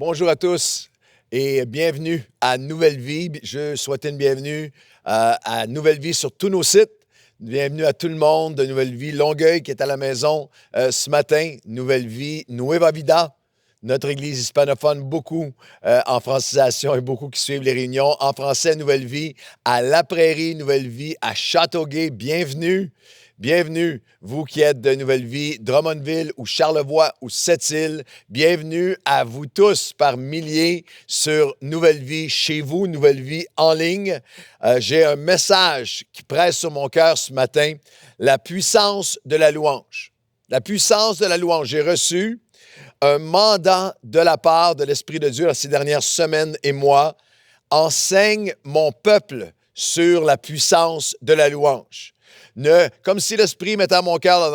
Bonjour à tous et bienvenue à Nouvelle Vie. Je souhaite une bienvenue à Nouvelle Vie sur tous nos sites. Bienvenue à tout le monde de Nouvelle Vie Longueuil qui est à la maison ce matin. Nouvelle Vie Nueva Vida, notre église hispanophone, beaucoup en francisation et beaucoup qui suivent les réunions en français. Nouvelle Vie à La Prairie, Nouvelle Vie à Châteauguay. Bienvenue. Bienvenue, vous qui êtes de Nouvelle Vie, Drummondville ou Charlevoix ou Sept-Îles. Bienvenue à vous tous par milliers sur Nouvelle Vie chez vous, Nouvelle Vie en ligne. J'ai un message qui presse sur mon cœur ce matin, la puissance de la louange. La puissance de la louange. J'ai reçu un mandat de la part de l'Esprit de Dieu ces dernières semaines et mois. Enseigne mon peuple sur la puissance de la louange. Comme si l'Esprit mettait à mon cœur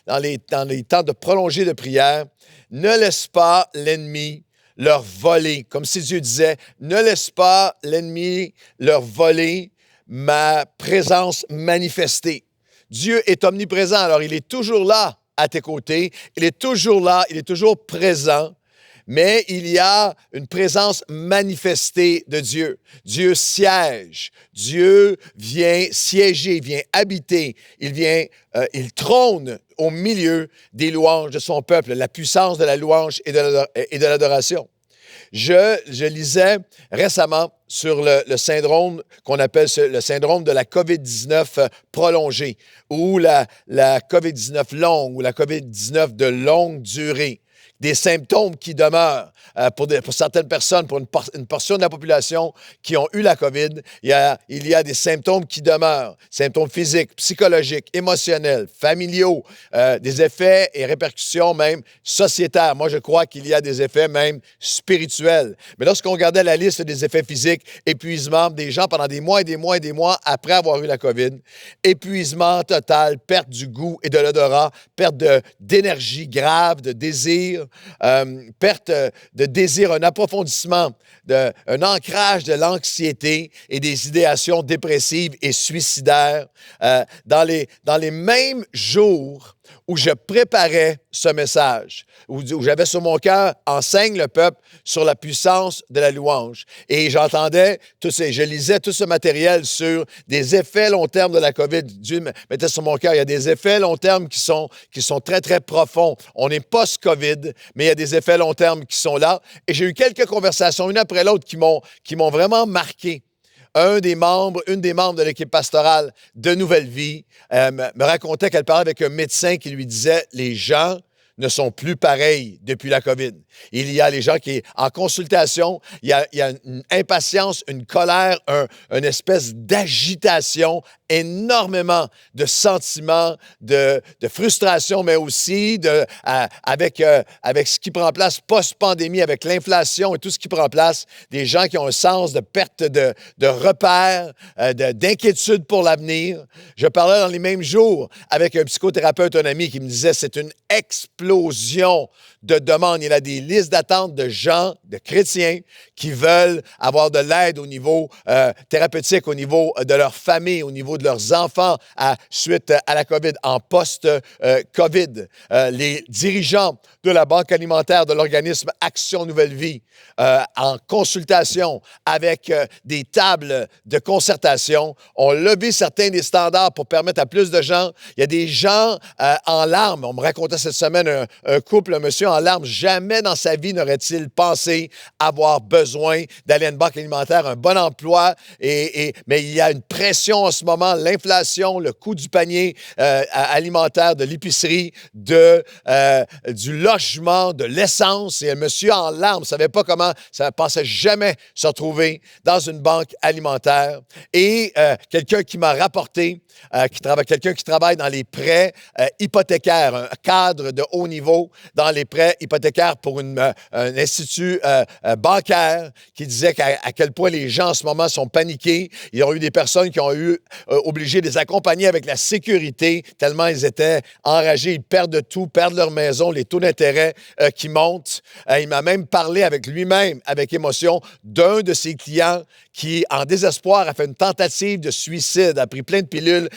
dans les temps de prolonger de prière, ne laisse pas l'ennemi leur voler. Comme si Dieu disait, ne laisse pas l'ennemi leur voler ma présence manifestée. Dieu est omniprésent, alors il est toujours là à tes côtés, il est toujours là, il est toujours présent. Mais il y a une présence manifestée de Dieu. Dieu siège. Dieu vient siéger, vient habiter. Il trône au milieu des louanges de son peuple, la puissance de la louange et de l'adoration. Je lisais récemment sur le syndrome qu'on appelle le syndrome de la COVID-19 prolongée ou la COVID-19 longue ou la COVID-19 de longue durée. Des symptômes qui demeurent pour certaines personnes, pour une portion de la population qui ont eu la COVID. Il y a des symptômes qui demeurent, symptômes physiques, psychologiques, émotionnels, familiaux, des effets et répercussions même sociétaires. Moi, je crois qu'il y a des effets même spirituels. Mais lorsqu'on regardait la liste des effets physiques, épuisement des gens pendant des mois et des mois et des mois après avoir eu la COVID, épuisement total, perte du goût et de l'odorat, perte d'énergie grave, de désir, perte de désir, un approfondissement, un ancrage de l'anxiété et des idéations dépressives et suicidaires. Dans les mêmes jours où je préparais ce message, où j'avais sur mon cœur, enseigne le peuple sur la puissance de la louange. Et je lisais tout ce matériel sur des effets long terme de la COVID. Dieu mettait sur mon cœur, il y a des effets long terme qui sont très, très profonds. On est post-COVID, mais il y a des effets long terme qui sont là. Et j'ai eu quelques conversations, une après l'autre, qui m'ont vraiment marqué. Une des membres de l'équipe pastorale de Nouvelle Vie me racontait qu'elle parlait avec un médecin qui lui disait « Les gens ne sont plus pareils depuis la COVID. » Il y a les gens qui, en consultation, il y a une impatience, une colère, une espèce d'agitation, énormément de sentiments, de frustration, mais aussi avec ce qui prend place post-pandémie, avec l'inflation et tout ce qui prend place, des gens qui ont un sens de perte de repères, d'inquiétude pour l'avenir. Je parlais dans les mêmes jours avec un psychothérapeute, un ami qui me disait c'est une explosion de demandes. Il y a des listes d'attente de gens, de chrétiens, qui veulent avoir de l'aide au niveau thérapeutique, au niveau de leur famille, au niveau de leurs enfants suite à la COVID, en post-COVID. Les dirigeants de la Banque alimentaire de l'organisme Action Nouvelle Vie, en consultation avec des tables de concertation, ont levé certains des standards pour permettre à plus de gens. Il y a des gens en larmes. On me racontait cette semaine un couple, un monsieur en larmes. Jamais dans sa vie n'aurait-il pensé avoir besoin d'aller à une banque alimentaire, un bon emploi, mais il y a une pression en ce moment, l'inflation, le coût du panier alimentaire, de l'épicerie, du logement, de l'essence. Et un monsieur en larmes ne savait pas comment, ça ne pensait jamais se retrouver dans une banque alimentaire. Et quelqu'un qui m'a rapporté, quelqu'un qui travaille dans les prêts hypothécaires, un cadre de haut niveau dans les prêts hypothécaires pour un institut bancaire, qui disait à quel point les gens en ce moment sont paniqués. Il y a eu des personnes qui ont eu obligé de les accompagner avec la sécurité, tellement ils étaient enragés, ils perdent tout, perdent leur maison, les taux d'intérêt qui montent. Il m'a même parlé avec lui-même, avec émotion, d'un de ses clients qui, en désespoir, a fait une tentative de suicide, a pris plein de pilules,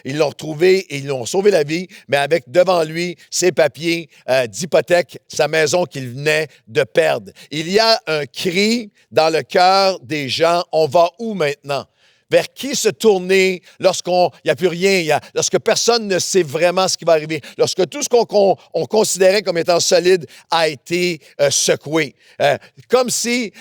ils l'ont retrouvé et ils l'ont sauvé la vie, mais avec devant lui ses papiers papier d'hypothèque, sa maison qu'il venait de perdre. Il y a un cri dans le cœur des gens. On va où maintenant? Vers qui se tourner lorsqu'il n'y a plus rien, lorsque personne ne sait vraiment ce qui va arriver, lorsque tout ce qu'on considérait comme étant solide a été secoué. Comme si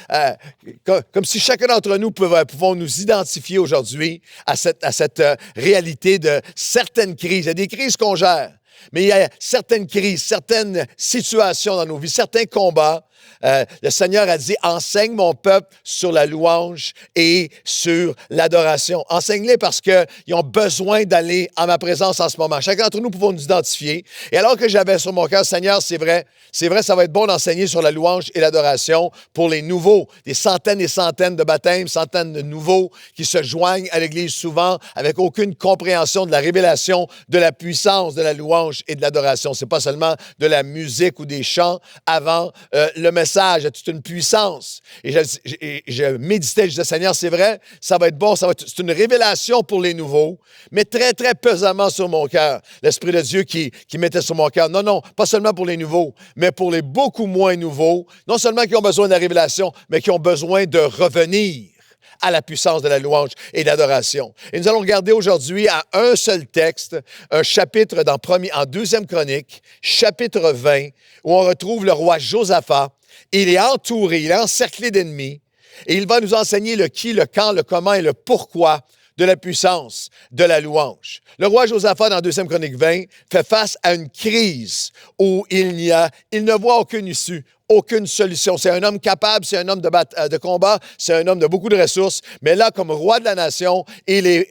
chacun d'entre nous pouvons nous identifier aujourd'hui à cette réalité de certaines crises. Il y a des crises qu'on gère, mais il y a certaines crises, certaines situations dans nos vies, certains combats. Le Seigneur a dit, enseigne mon peuple sur la louange et sur l'adoration. Enseigne-les parce qu'ils ont besoin d'aller à ma présence en ce moment. Chacun d'entre nous pouvons nous identifier. Et alors que j'avais sur mon cœur, Seigneur, c'est vrai, ça va être bon d'enseigner sur la louange et l'adoration pour les nouveaux. Des centaines et centaines de baptêmes, centaines de nouveaux qui se joignent à l'Église souvent avec aucune compréhension de la révélation, de la puissance de la louange et de l'adoration. C'est pas seulement de la musique ou des chants avant le message a toute une puissance. Et je méditais, je disais, Seigneur, c'est vrai, ça va être bon, c'est une révélation pour les nouveaux, mais très, très pesamment sur mon cœur. L'Esprit de Dieu qui mettait sur mon cœur. Non, pas seulement pour les nouveaux, mais pour les beaucoup moins nouveaux, non seulement qui ont besoin de la révélation, mais qui ont besoin de revenir à la puissance de la louange et de l'adoration. Et nous allons regarder aujourd'hui à un seul texte, un chapitre en 2e Chronique, chapitre 20, où on retrouve le roi Josaphat. Il est entouré, il est encerclé d'ennemis, et il va nous enseigner le qui, le quand, le comment et le pourquoi de la puissance de la louange. Le roi Josaphat, dans 2e Chronique 20, fait face à une crise où il ne voit aucune issue, aucune solution. C'est un homme capable, c'est un homme de combat, c'est un homme de beaucoup de ressources, mais là, comme roi de la nation, il est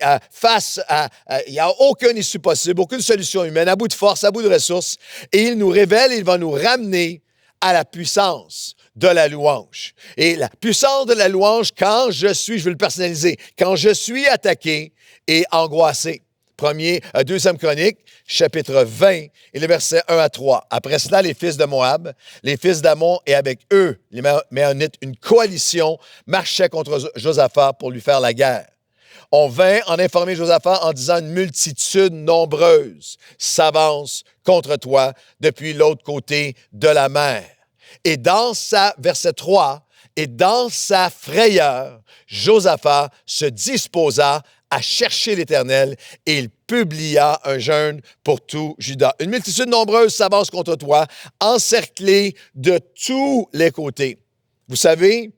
il n'y a aucune issue possible, aucune solution humaine, à bout de force, à bout de ressources, et il nous révèle, il va nous ramener à la puissance de la louange. Et la puissance de la louange, je vais le personnaliser, quand je suis attaqué et angoissé. 2e Chronique, chapitre 20, et les versets 1 à 3. Après cela, les fils de Moab, les fils d'Ammon, et avec eux, les Méonites, une coalition marchait contre Josaphat pour lui faire la guerre. On vint en informer Josaphat en disant, une multitude nombreuse s'avance contre toi depuis l'autre côté de la mer. Et verset 3, et dans sa frayeur, Josaphat se disposa à chercher l'Éternel et il publia un jeûne pour tout Juda. Une multitude nombreuse s'avance contre toi, encerclée de tous les côtés. Vous savez,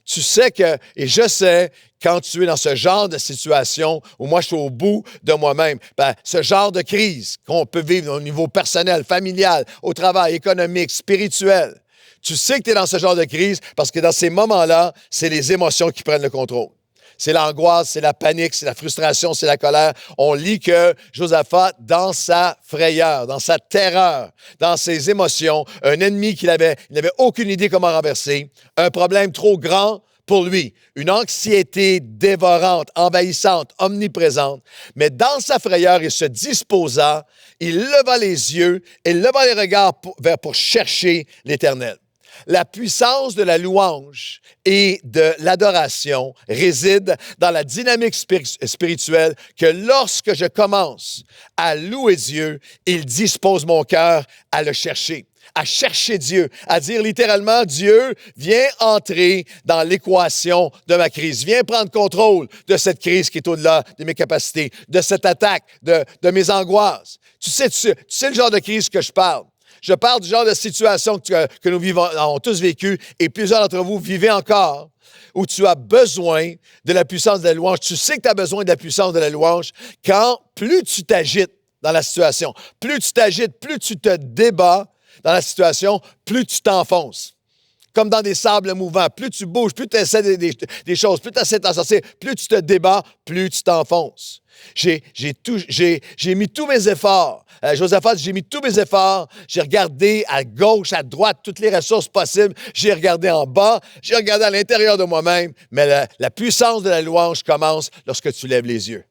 tu sais et je sais, quand tu es dans ce genre de situation où moi je suis au bout de moi-même, ce genre de crise qu'on peut vivre au niveau personnel, familial, au travail, économique, spirituel, tu sais que tu es dans ce genre de crise parce que dans ces moments-là, c'est les émotions qui prennent le contrôle. C'est l'angoisse, c'est la panique, c'est la frustration, c'est la colère. On lit que Josaphat, dans sa frayeur, dans sa terreur, dans ses émotions, un ennemi il n'avait aucune idée comment renverser, un problème trop grand pour lui, une anxiété dévorante, envahissante, omniprésente. Mais dans sa frayeur, il se disposa, il leva les yeux et leva les regards pour chercher l'Éternel. La puissance de la louange et de l'adoration réside dans la dynamique spirituelle que lorsque je commence à louer Dieu, il dispose mon cœur à le chercher, à chercher Dieu, à dire littéralement, Dieu, viens entrer dans l'équation de ma crise, viens prendre contrôle de cette crise qui est au-delà de mes capacités, de cette attaque, de mes angoisses. Tu sais le genre de crise que je parle. Je parle du genre de situation que nous avons tous vécu et plusieurs d'entre vous vivez encore, où tu as besoin de la puissance de la louange. Tu sais que tu as besoin de la puissance de la louange quand plus tu t'agites dans la situation, plus tu t'agites, plus tu te débats dans la situation, plus tu t'enfonces. Comme dans des sables mouvants, plus tu bouges, plus tu essaies des choses, plus tu essaies de t'en sortir, plus tu te débats, plus tu t'enfonces. J'ai mis tous mes efforts. Josaphat, j'ai mis tous mes efforts. J'ai regardé à gauche, à droite, toutes les ressources possibles. J'ai regardé en bas. J'ai regardé à l'intérieur de moi-même. Mais la puissance de la louange commence lorsque tu lèves les yeux.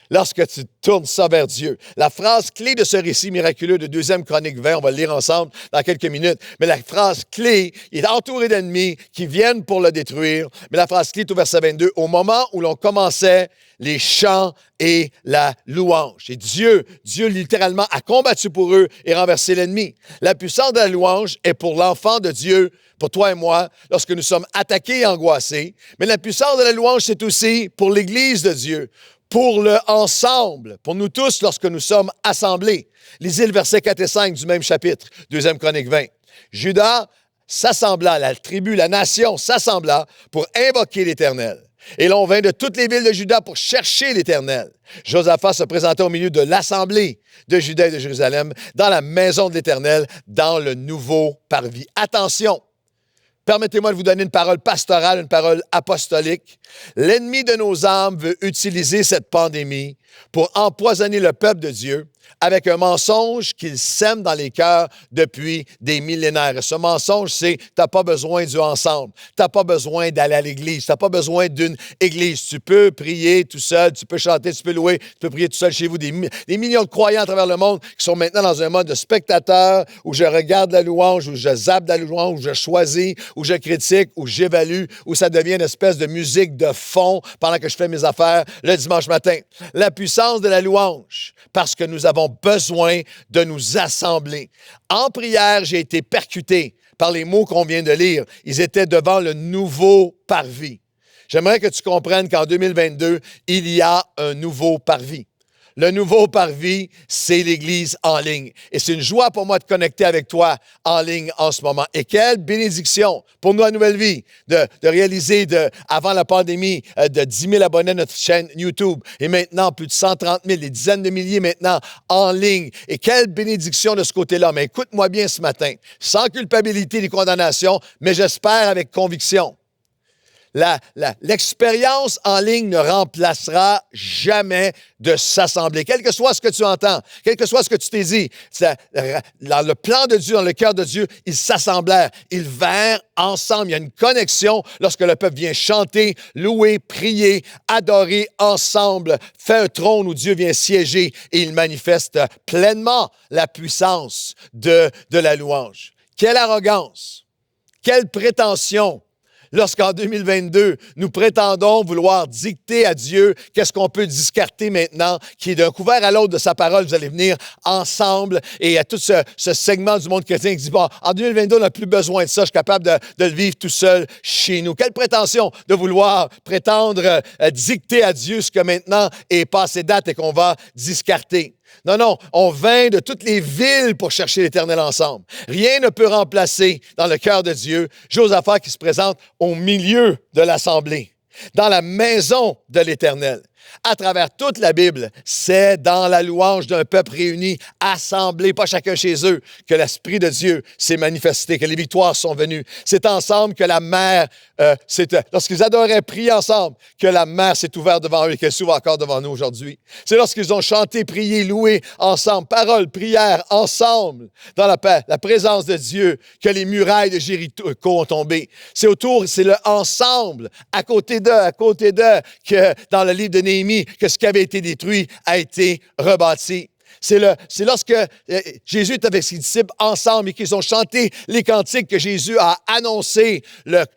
lorsque tu tournes ça vers Dieu. La phrase clé de ce récit miraculeux de 2 Chroniques 20, on va le lire ensemble dans quelques minutes, mais la phrase clé, il est entouré d'ennemis qui viennent pour le détruire, mais la phrase clé est au verset 22, au moment où l'on commençait les chants et la louange. Et Dieu littéralement a combattu pour eux et renversé l'ennemi. La puissance de la louange est pour l'enfant de Dieu, pour toi et moi, lorsque nous sommes attaqués et angoissés, mais la puissance de la louange, c'est aussi pour l'Église de Dieu, pour le ensemble, pour nous tous lorsque nous sommes assemblés. Lisez le verset 4 et 5 du même chapitre, 2 Chroniques 20. Judas s'assembla, la tribu, la nation s'assembla pour invoquer l'Éternel. Et l'on vint de toutes les villes de Juda pour chercher l'Éternel. Josaphat se présentait au milieu de l'assemblée de Juda et de Jérusalem, dans la maison de l'Éternel, dans le nouveau parvis. Attention! Permettez-moi de vous donner une parole pastorale, une parole apostolique. L'ennemi de nos âmes veut utiliser cette pandémie pour empoisonner le peuple de Dieu avec un mensonge qu'il sème dans les cœurs depuis des millénaires. Et ce mensonge, c'est « t'as pas besoin du ensemble, t'as pas besoin d'aller à l'église, t'as pas besoin d'une église. Tu peux prier tout seul, tu peux chanter, tu peux louer, tu peux prier tout seul chez vous. » Des millions de croyants à travers le monde qui sont maintenant dans un mode de spectateur où je regarde la louange, où je zappe la louange, où je choisis, où je critique, où j'évalue, où ça devient une espèce de musique de fond pendant que je fais mes affaires le dimanche matin. La puissance de la louange, parce que nous avons besoin de nous assembler. En prière, j'ai été percuté par les mots qu'on vient de lire. Ils étaient devant le nouveau parvis. J'aimerais que tu comprennes qu'en 2022, il y a un nouveau parvis. Le nouveau parvis, c'est l'Église en ligne. Et c'est une joie pour moi de connecter avec toi en ligne en ce moment. Et quelle bénédiction pour nous à Nouvelle Vie de réaliser, avant la pandémie, de 10 000 abonnés à notre chaîne YouTube. Et maintenant, plus de 130 000, des dizaines de milliers maintenant en ligne. Et quelle bénédiction de ce côté-là. Mais écoute-moi bien ce matin, sans culpabilité ni condamnation, mais j'espère avec conviction. L'expérience en ligne ne remplacera jamais de s'assembler. Quel que soit ce que tu entends, quel que soit ce que tu t'es dit, dans le plan de Dieu, dans le cœur de Dieu, ils s'assemblèrent, ils vinrent ensemble. Il y a une connexion lorsque le peuple vient chanter, louer, prier, adorer ensemble, fait un trône où Dieu vient siéger et il manifeste pleinement la puissance de la louange. Quelle arrogance, quelle prétention! Lorsqu'en 2022, nous prétendons vouloir dicter à Dieu qu'est-ce qu'on peut discarter maintenant, qui est d'un couvert à l'autre de sa parole, vous allez venir ensemble. Et il y a tout ce segment du monde chrétien qui dit, bon, en 2022, on n'a plus besoin de ça, je suis capable de le vivre tout seul chez nous. Quelle prétention de vouloir prétendre dicter à Dieu ce que maintenant est passé date et qu'on va discarter. Non, on vint de toutes les villes pour chercher l'Éternel ensemble. Rien ne peut remplacer dans le cœur de Dieu Josaphat qui se présente au milieu de l'assemblée, dans la maison de l'Éternel. À travers toute la Bible, c'est dans la louange d'un peuple réuni, assemblé, pas chacun chez eux, que l'Esprit de Dieu s'est manifesté, que les victoires sont venues. C'est ensemble que la mer, lorsqu'ils adoraient prier ensemble, que la mer s'est ouverte devant eux et qu'elle s'ouvre encore devant nous aujourd'hui. C'est lorsqu'ils ont chanté, prié, loué ensemble, parole, prière, ensemble, dans la présence de Dieu, que les murailles de Jéricho ont tombé. C'est le ensemble, à côté d'eux, que dans le livre de Néhémie, que ce qui avait été détruit a été rebâti. C'est lorsque Jésus est avec ses disciples ensemble et qu'ils ont chanté les cantiques que Jésus a annoncé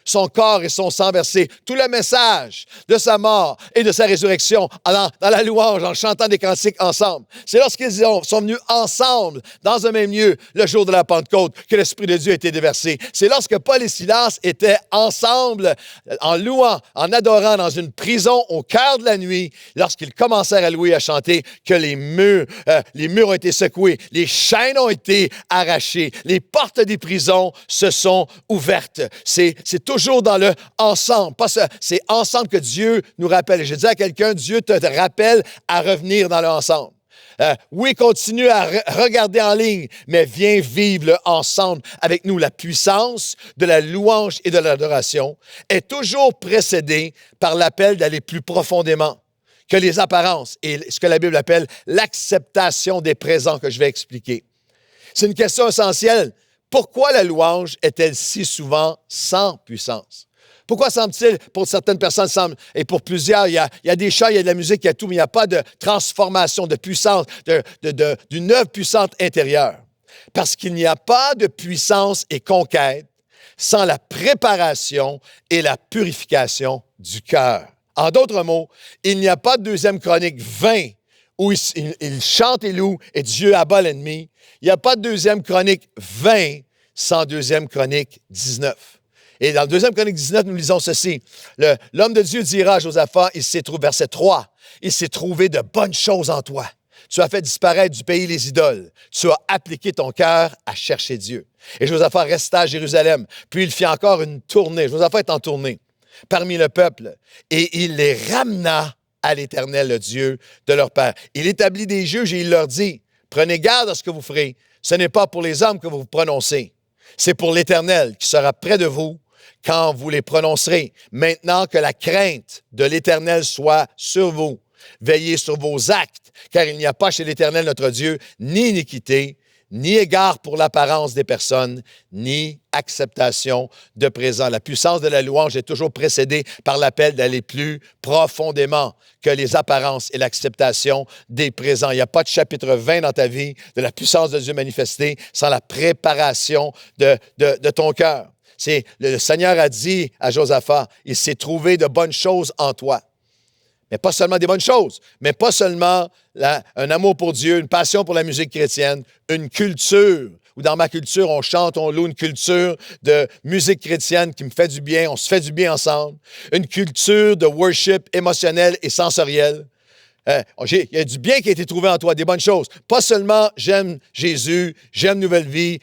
son corps et son sang versé. Tout le message de sa mort et de sa résurrection dans la louange, en chantant des cantiques ensemble. C'est lorsqu'ils sont venus ensemble dans un même lieu le jour de la Pentecôte que l'Esprit de Dieu a été déversé. C'est lorsque Paul et Silas étaient ensemble en louant, en adorant dans une prison au cœur de la nuit, lorsqu'ils commencèrent à louer et à chanter, que les murs ont été secoués, les chaînes ont été arrachées, les portes des prisons se sont ouvertes. C'est toujours dans le ensemble. C'est ensemble que Dieu nous rappelle. Et je dis à quelqu'un, Dieu te rappelle à revenir dans le ensemble. Oui, continue à regarder en ligne, mais viens vivre le ensemble avec nous. La puissance de la louange et de l'adoration est toujours précédée par l'appel d'aller plus profondément que les apparences et ce que la Bible appelle l'acceptation des présents que je vais expliquer. C'est une question essentielle. Pourquoi la louange est-elle si souvent sans puissance? Pourquoi semble-t-il, pour certaines personnes, et pour plusieurs, il y a des chants, il y a de la musique, il y a tout, mais il n'y a pas de transformation, de puissance, d'une œuvre puissante intérieure. Parce qu'il n'y a pas de puissance et conquête sans la préparation et la purification du cœur. En d'autres mots, il n'y a pas de 2 Chroniques 20 où il chante et loue et Dieu abat l'ennemi. Il n'y a pas de 2 Chronique 20 sans 2 Chronique 19. Et dans le 2 Chronique 19, nous lisons ceci. L'homme de Dieu dira à Josaphat, verset 3, « Il s'est trouvé de bonnes choses en toi. Tu as fait disparaître du pays les idoles. Tu as appliqué ton cœur à chercher Dieu. » Et Josaphat resta à Jérusalem. Puis il fit encore une tournée. Josaphat est en tournée parmi le peuple. Et il les ramena à l'Éternel, le Dieu de leur père. Il établit des juges et il leur dit, « Prenez garde à ce que vous ferez. Ce n'est pas pour les hommes que vous vous prononcez. C'est pour l'Éternel qui sera près de vous quand vous les prononcerez. Maintenant que la crainte de l'Éternel soit sur vous. Veillez sur vos actes, car il n'y a pas chez l'Éternel notre Dieu ni iniquité, ni égard pour l'apparence des personnes, ni acceptation de présent. » La puissance de la louange est toujours précédée par l'appel d'aller plus profondément que les apparences et l'acceptation des présents. Il n'y a pas de chapitre 20 dans ta vie de la puissance de Dieu manifestée sans la préparation de ton cœur. Le Seigneur a dit à Josaphat, « Il s'est trouvé de bonnes choses en toi. » Mais pas seulement des bonnes choses, mais pas seulement un amour pour Dieu, une passion pour la musique chrétienne, une culture, où dans ma culture, on chante, on loue une culture de musique chrétienne qui me fait du bien, on se fait du bien ensemble, une culture de worship émotionnel et sensoriel. Il y a du bien qui a été trouvé en toi, des bonnes choses. Pas seulement j'aime Jésus, j'aime Nouvelle Vie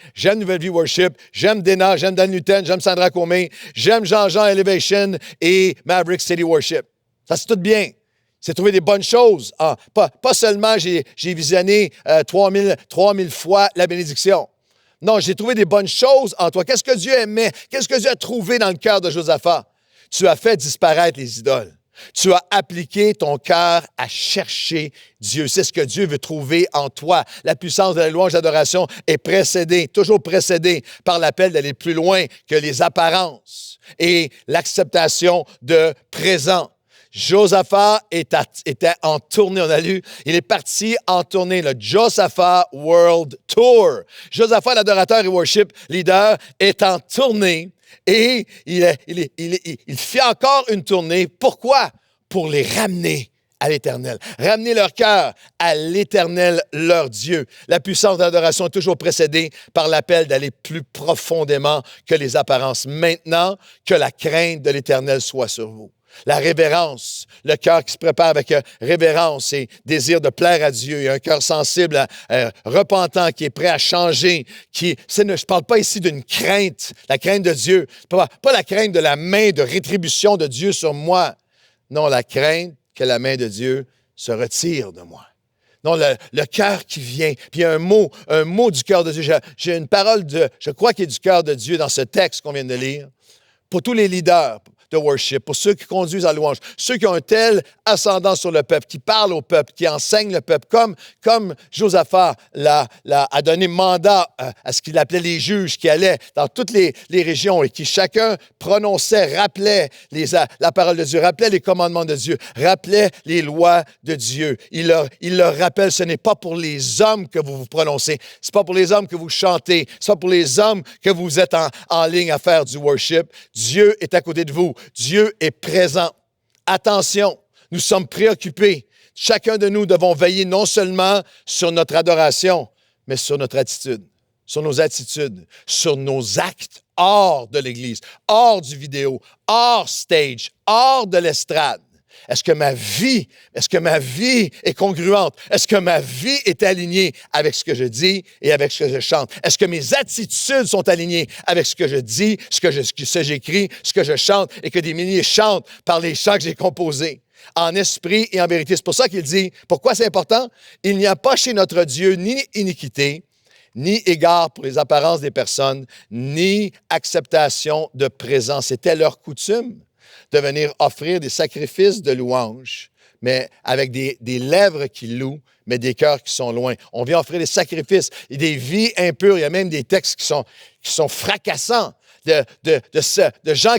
Worship, j'aime Dena, j'aime Dan Newton, j'aime Sandra Comey, j'aime Jean-Jean Elevation et Maverick City Worship. Ça, c'est tout bien. C'est trouver des bonnes choses. Pas seulement j'ai visionné 3000 fois la bénédiction. Non, j'ai trouvé des bonnes choses en toi. Qu'est-ce que Dieu aimait? Qu'est-ce que Dieu a trouvé dans le cœur de Josaphat? Tu as fait disparaître les idoles. Tu as appliqué ton cœur à chercher Dieu. C'est ce que Dieu veut trouver en toi. La puissance de la louange d'adoration est toujours précédée par l'appel d'aller plus loin que les apparences et l'acceptation de présent. Josaphat était en tournée, on a lu, il est parti en tournée, le Josaphat World Tour. Josaphat, l'adorateur et worship leader, est en tournée et il fait encore une tournée. Pourquoi? Pour les ramener à l'Éternel. Ramener leur cœur à l'Éternel, leur Dieu. La puissance d'adoration est toujours précédée par l'appel d'aller plus profondément que les apparences. Maintenant que la crainte de l'Éternel soit sur vous. La révérence, le cœur qui se prépare avec révérence et désir de plaire à Dieu, et un cœur sensible, repentant, qui est prêt à changer. Je ne parle pas ici d'une crainte, la crainte de Dieu, pas la crainte de la main de rétribution de Dieu sur moi. Non, la crainte que la main de Dieu se retire de moi. Non, le cœur qui vient. Puis il y a un mot du cœur de Dieu. J'ai une parole je crois qu'il y a du cœur de Dieu dans ce texte qu'on vient de lire. Pour tous les leaders de worship, pour ceux qui conduisent à la louange, ceux qui ont un tel ascendant sur le peuple, qui parlent au peuple, qui enseignent le peuple, comme Josaphat a donné mandat à ce qu'il appelait les juges, qui allaient dans toutes les régions et qui chacun prononçait, rappelait la parole de Dieu, rappelait les commandements de Dieu, rappelait les lois de Dieu. Il leur rappelle, ce n'est pas pour les hommes que vous vous prononcez, c'est pas pour les hommes que vous chantez, c'est pas pour les hommes que vous êtes en ligne à faire du worship. Dieu est à côté de vous. Dieu est présent. Attention, nous sommes préoccupés. Chacun de nous devons veiller non seulement sur notre adoration, mais sur notre attitude, sur nos attitudes, sur nos actes hors de l'Église, hors du vidéo, hors stage, hors de l'estrade. Est-ce que ma vie est congruente? Est-ce que ma vie est alignée avec ce que je dis et avec ce que je chante? Est-ce que mes attitudes sont alignées avec ce que je dis, ce que j'écris, ce que je chante et que des milliers chantent par les chants que j'ai composés? En esprit et en vérité. C'est pour ça qu'il dit, pourquoi c'est important? Il n'y a pas chez notre Dieu ni iniquité, ni égard pour les apparences des personnes, ni acceptation de présent. C'était leur coutume de venir offrir des sacrifices de louange, mais avec des lèvres qui louent, mais des cœurs qui sont loin. On vient offrir des sacrifices et des vies impures. Il y a même des textes qui sont fracassants. de gens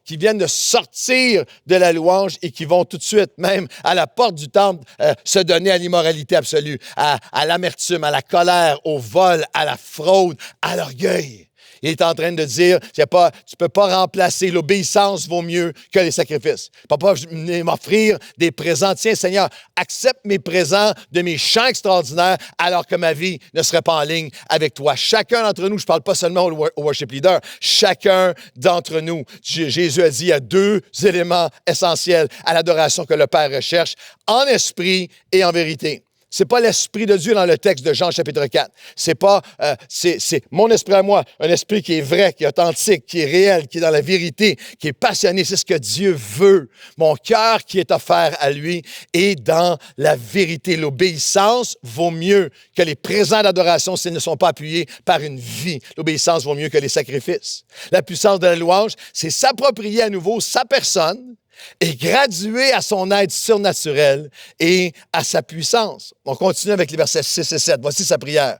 qui viennent de sortir de la louange et qui vont tout de suite, même à la porte du temple, se donner à l'immoralité absolue, à l'amertume, à la colère, au vol, à la fraude, à l'orgueil. Il est en train de dire, tu ne peux pas remplacer, l'obéissance vaut mieux que les sacrifices. Papa, m'offrir des présents. Tiens, Seigneur, accepte mes présents de mes chants extraordinaires alors que ma vie ne serait pas en ligne avec toi. Chacun d'entre nous, je ne parle pas seulement au worship leader, chacun d'entre nous. Jésus a dit, il y a deux éléments essentiels à l'adoration que le Père recherche, en esprit et en vérité. C'est pas l'Esprit de Dieu dans le texte de Jean chapitre 4. C'est pas, c'est mon esprit à moi, un esprit qui est vrai, qui est authentique, qui est réel, qui est dans la vérité, qui est passionné. C'est ce que Dieu veut. Mon cœur qui est offert à lui est dans la vérité. L'obéissance vaut mieux que les présents d'adoration s'ils ne sont pas appuyés par une vie. L'obéissance vaut mieux que les sacrifices. La puissance de la louange, c'est s'approprier à nouveau sa personne et graduer à son aide surnaturelle et à sa puissance. On continue avec les versets 6 et 7. Voici sa prière.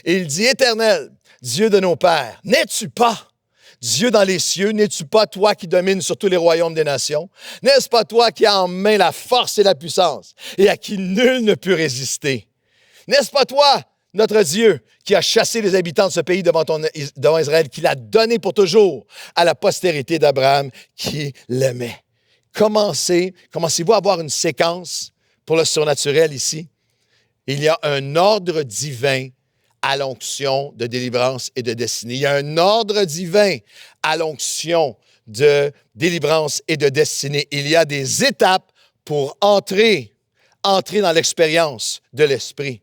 Et il dit, Éternel, Dieu de nos pères, n'es-tu pas Dieu dans les cieux? N'es-tu pas toi qui domines sur tous les royaumes des nations? N'est-ce pas toi qui as en main la force et la puissance et à qui nul ne peut résister? N'est-ce pas toi, notre Dieu, qui a chassé les habitants de ce pays devant Israël, qui l'a donné pour toujours à la postérité d'Abraham qui l'aimait? Commencez-vous à avoir une séquence pour le surnaturel ici? Il y a un ordre divin à l'onction de délivrance et de destinée. Il y a un ordre divin à l'onction de délivrance et de destinée. Il y a des étapes pour entrer dans l'expérience de l'Esprit.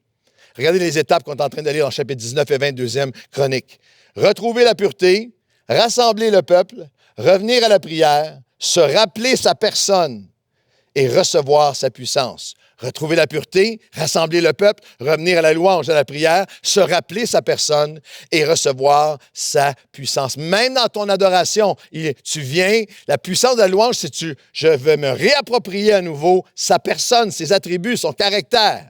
Regardez les étapes qu'on est en train de lire dans chapitre 19 et 22e chronique. Retrouver la pureté, rassembler le peuple, revenir à la prière, se rappeler sa personne et recevoir sa puissance. Retrouver la pureté, rassembler le peuple, revenir à la louange, à la prière, se rappeler sa personne et recevoir sa puissance. Même dans ton adoration, tu viens, la puissance de la louange, c'est je veux me réapproprier à nouveau sa personne, ses attributs, son caractère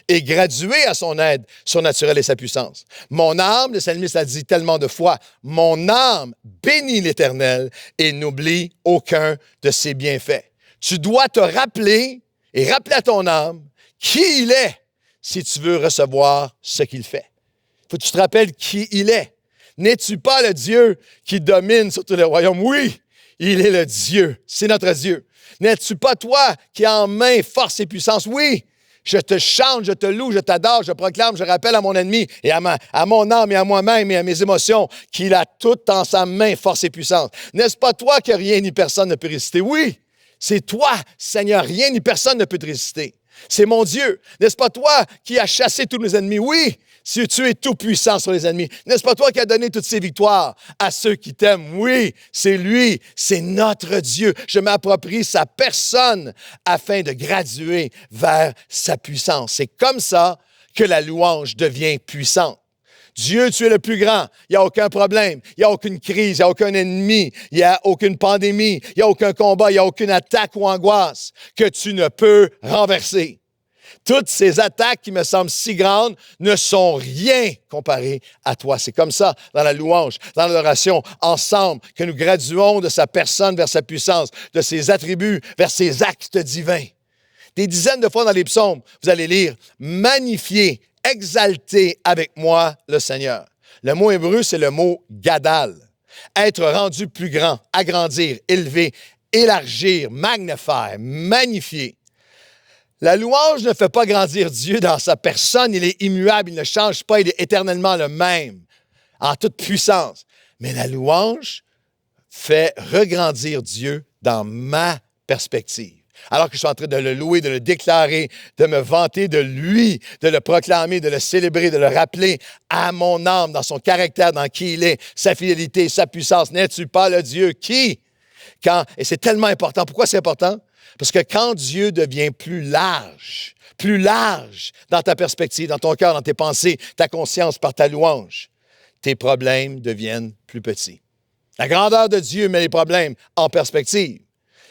et graduer à son aide surnaturelle et sa puissance. Mon âme, le psalmiste a dit tellement de fois, mon âme bénit l'Éternel et n'oublie aucun de ses bienfaits. Tu dois te rappeler et rappeler à ton âme qui il est si tu veux recevoir ce qu'il fait. Il faut que tu te rappelles qui il est. N'es-tu pas le Dieu qui domine sur tous les royaumes? Oui, il est le Dieu. C'est notre Dieu. N'es-tu pas toi qui as en main force et puissance? Oui, je te chante, je te loue, je t'adore, je proclame, je rappelle à mon ennemi et à mon âme et à moi-même et à mes émotions qu'il a tout en sa main, force et puissance. N'est-ce pas toi que rien ni personne ne peut résister? Oui, c'est toi, Seigneur, rien ni personne ne peut te résister. C'est mon Dieu. N'est-ce pas toi qui as chassé tous nos ennemis? Oui, si tu es tout puissant sur les ennemis. N'est-ce pas toi qui as donné toutes ces victoires à ceux qui t'aiment? Oui, c'est lui, c'est notre Dieu. Je m'approprie sa personne afin de graduer vers sa puissance. C'est comme ça que la louange devient puissante. Dieu, tu es le plus grand. Il n'y a aucun problème. Il n'y a aucune crise. Il n'y a aucun ennemi. Il n'y a aucune pandémie. Il n'y a aucun combat. Il n'y a aucune attaque ou angoisse que tu ne peux renverser. Toutes ces attaques qui me semblent si grandes ne sont rien comparées à toi. C'est comme ça dans la louange, dans l'adoration, ensemble, que nous graduons de sa personne vers sa puissance, de ses attributs vers ses actes divins. Des dizaines de fois dans les psaumes, vous allez lire « Magnifiez, exaltez avec moi le Seigneur ». Le mot hébreu, c'est le mot « gadal ». Être rendu plus grand, agrandir, élever, élargir, magnifier, magnifier. La louange ne fait pas grandir Dieu dans sa personne. Il est immuable, il ne change pas, il est éternellement le même, en toute puissance. Mais la louange fait regrandir Dieu dans ma perspective. Alors que je suis en train de le louer, de le déclarer, de me vanter de lui, de le proclamer, de le célébrer, de le rappeler à mon âme, dans son caractère, dans qui il est, sa fidélité, sa puissance. N'es-tu pas le Dieu qui? Et c'est tellement important. Pourquoi c'est important? Parce que quand Dieu devient plus large dans ta perspective, dans ton cœur, dans tes pensées, ta conscience par ta louange, tes problèmes deviennent plus petits. La grandeur de Dieu met les problèmes en perspective.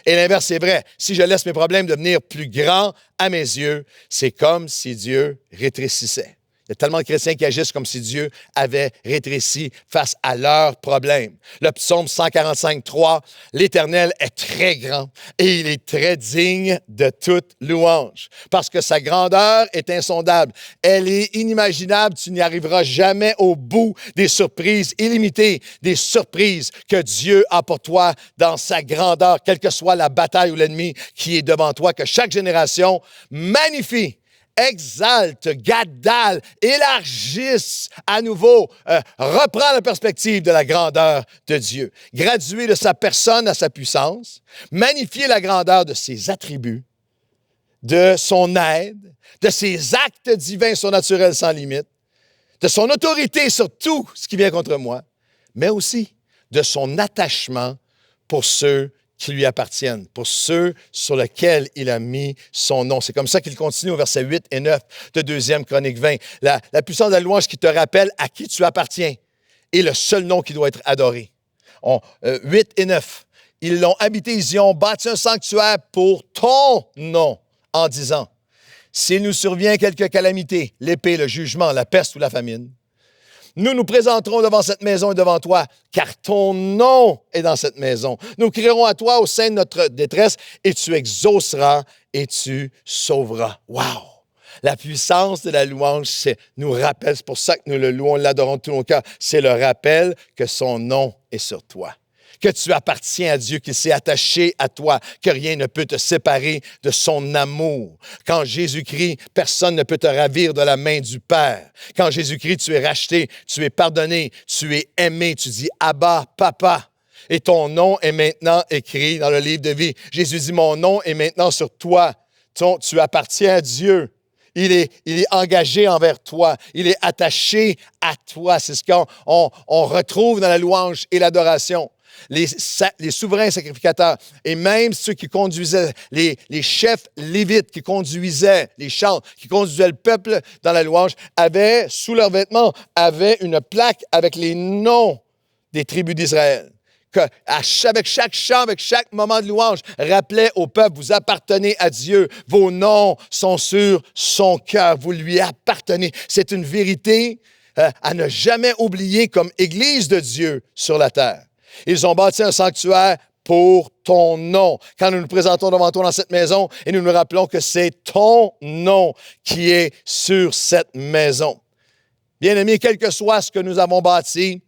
Et l'inverse est vrai. Si je laisse mes problèmes devenir plus grands à mes yeux, c'est comme si Dieu rétrécissait. Il y a tellement de chrétiens qui agissent comme si Dieu avait rétréci face à leurs problèmes. Le psaume 145, 3, « L'Éternel est très grand et il est très digne de toute louange, parce que sa grandeur est insondable. Elle est inimaginable, tu n'y arriveras jamais au bout des surprises illimitées, des surprises que Dieu a pour toi dans sa grandeur, quelle que soit la bataille ou l'ennemi qui est devant toi, que chaque génération magnifie, exalte, Gadal, élargisse à nouveau, reprend la perspective de la grandeur de Dieu. Graduer de sa personne à sa puissance, magnifier la grandeur de ses attributs, de son aide, de ses actes divins surnaturels sans limite, de son autorité sur tout ce qui vient contre moi, mais aussi de son attachement pour ceux qui lui appartiennent, pour ceux sur lesquels il a mis son nom. C'est comme ça qu'il continue au verset 8 et 9 de 2e Chronique 20. La puissance de la louange qui te rappelle à qui tu appartiens et le seul nom qui doit être adoré. 8 et 9. Ils l'ont habité, ils y ont bâti un sanctuaire pour ton nom en disant, s'il nous survient quelque calamité, l'épée, le jugement, la peste ou la famine, nous nous présenterons devant cette maison et devant toi, car ton nom est dans cette maison. Nous crierons à toi au sein de notre détresse et tu exauceras et tu sauveras. Wow! La puissance de la louange nous rappelle, c'est pour ça que nous le louons, l'adorons de tout nos cœurs. C'est le rappel que son nom est sur toi, que tu appartiens à Dieu, qu'il s'est attaché à toi, que rien ne peut te séparer de son amour. Quand Jésus-Christ, personne ne peut te ravir de la main du Père. Quand Jésus-Christ, tu es racheté, tu es pardonné, tu es aimé, tu dis « Abba, Papa ». Et ton nom est maintenant écrit dans le livre de vie. Jésus dit « Mon nom est maintenant sur toi. Tu appartiens à Dieu. » Il est engagé envers toi. Il est attaché à toi. C'est ce qu'on retrouve dans la louange et l'adoration. Les souverains sacrificateurs et même ceux qui conduisaient, les chefs lévites qui conduisaient les chants, qui conduisaient le peuple dans la louange, avaient, sous leurs vêtements, une plaque avec les noms des tribus d'Israël. Avec chaque chant, avec chaque moment de louange, rappelait au peuple, vous appartenez à Dieu, vos noms sont sur son cœur, vous lui appartenez. C'est une vérité à ne jamais oublier comme Église de Dieu sur la terre. Ils ont bâti un sanctuaire pour ton nom. Quand nous nous présentons devant toi dans cette maison et nous nous rappelons que c'est ton nom qui est sur cette maison. Bien-aimés, quel que soit ce que nous avons bâti,